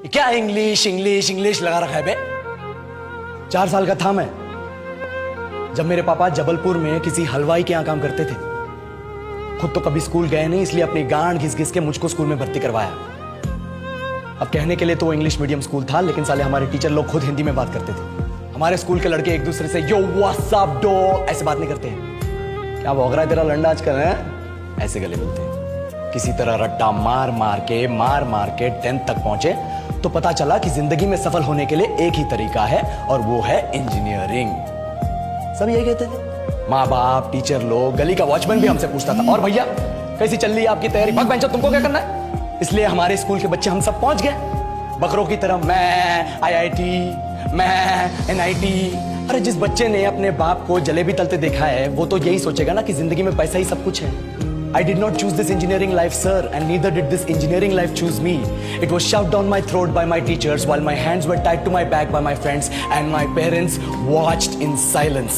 क्या English English English लगा रखा है बे? 4 साल का था मैं जब मेरे पापा जबलपुर में किसी हलवाई के यहां काम करते थे। खुद तो कभी स्कूल गए नहीं, इसलिए अपनी गांड घिस घिस के मुझको स्कूल में भर्ती करवाया। अब कहने के लिए तो वो इंग्लिश मीडियम स्कूल था, लेकिन साले हमारे टीचर लोग खुद हिंदी में बात करते थे। हमारे स्कूल के लड़के एक दूसरे से यो व्हाट्स अप डो ऐसे बात नहीं करते हैं। क्या भौंक रहा है तेरा लंडा आजकल है? ऐसे गले मिलते हैं। किसी तरह रट्टा मार मार के 10th तक पहुंचे तो पता चला कि जिंदगी में सफल होने के लिए एक ही तरीका है और वो है इंजीनियरिंग। सब यही कहते थे, माँ बाप, टीचर लोग, गली का वॉचमैन भी हमसे पूछता था, और भैया कैसी चल रही है आपकी तैयारी? भग बेंचो, तुमको क्या करना है? इसलिए हमारे स्कूल के बच्चे हम सब पहुंच गए बकरों की तरह। मैं IIT, मैं NIT। अरे जिस बच्चे ने अपने बाप को जलेबी तलते देखा है वो तो यही सोचेगा ना कि जिंदगी में पैसा ही सब कुछ है। I did not choose this engineering life, sir, and neither did this engineering life choose me. It was shoved down my throat by my teachers while my hands were tied to my back by my friends and my parents watched in silence.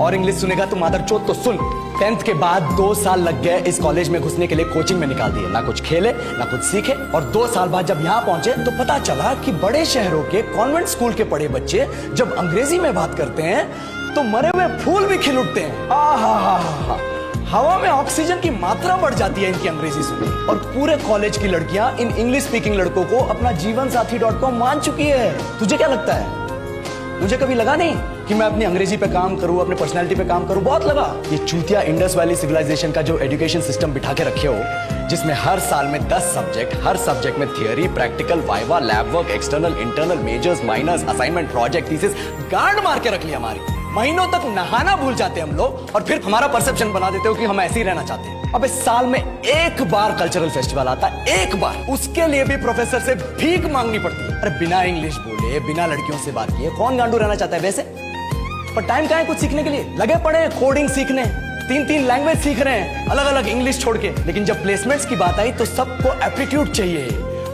और English सुनेगा तो मादरचोद तो सुन। 10th के बाद 2 साल लग गए इस कॉलेज में घुसने के लिए, कोचिंग में निकाल दिए। ना कुछ खेले ना कुछ सीखे, और 2 साल बाद जब यहाँ पहुंचे तो पता चला कि बड़े शहरों के कॉन्वेंट स्कूल के पढ़े बच्चे जब अंग्रेजी में बात करते हैं तो मरे हुए फूल भी खिल उठते हैं। आहा, हवा में ऑक्सीजन की मात्रा बढ़ जाती है इनकी अंग्रेजी सुन। और पूरे कॉलेज की लड़कियां इन इंग्लिश स्पीकिंग लड़कों को अपना जीवन साथी .com मान चुकी है। तुझे क्या लगता है? मुझे कभी लगा नहीं कि मैं अपनी अंग्रेजी पे काम करूं, अपने पर्सनालिटी पे काम करूं। बहुत लगा। ये चूतिया इंडस वैली सिविलाइजेशन का जो एजुकेशन सिस्टम बिठा के रखे हो, जिसमें हर साल में 10 सब्जेक्ट, हर सब्जेक्ट में theory, practical, viva, lab work, external, internal, majors, minors, assignment, project, thesis, गांड मार के रख ली हमारी। महीनों तक नहाना भूल जाते हम लोग और फिर हमारा परसेप्शन बना देते हो कि हम ऐसे ही रहना चाहते हैं। अब इस साल में एक बार कल्चरल फेस्टिवल आता है, एक बार, उसके लिए भी प्रोफेसर से भीख मांगनी पड़ती है। अरे बिना इंग्लिश बोले, बिना लड़कियों से बात किए कौन गांडू रहना चाहता है वैसे? पर टाइम कहाँ है कुछ सीखने के लिए? लगे पड़े हैं कोडिंग सीखने, 3 लैंग्वेज सीख रहे हैं अलग अलग इंग्लिश छोड़ के। लेकिन जब प्लेसमेंट्स की बात आई तो सबको एप्टीट्यूड चाहिए,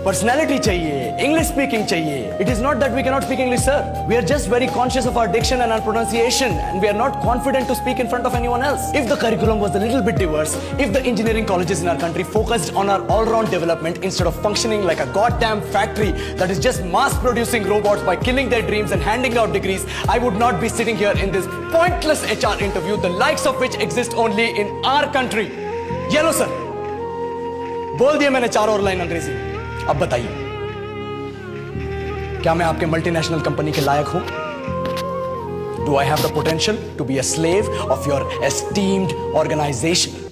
पर्सनैलिटी चाहिए, इंग्लिश स्पीकिंग चाहिए। It is not that we cannot speak English, sir. We are just very conscious of our diction and our pronunciation, and we are not confident to speak in front of anyone else. If the curriculum was a little bit diverse, if the engineering colleges in our country focused on our all-round development instead of functioning like a goddamn factory that is just mass-producing robots by killing their dreams and handing out degrees, I would not be sitting here in this pointless HR interview, the likes of which exist only in our country. Yellow, sir. बोल दिया मैंने 4 और line अंग्रेजी। अब बताइए, क्या मैं आपके मल्टीनेशनल कंपनी के लायक हूं? Do I have the potential to be a slave of your esteemed organization?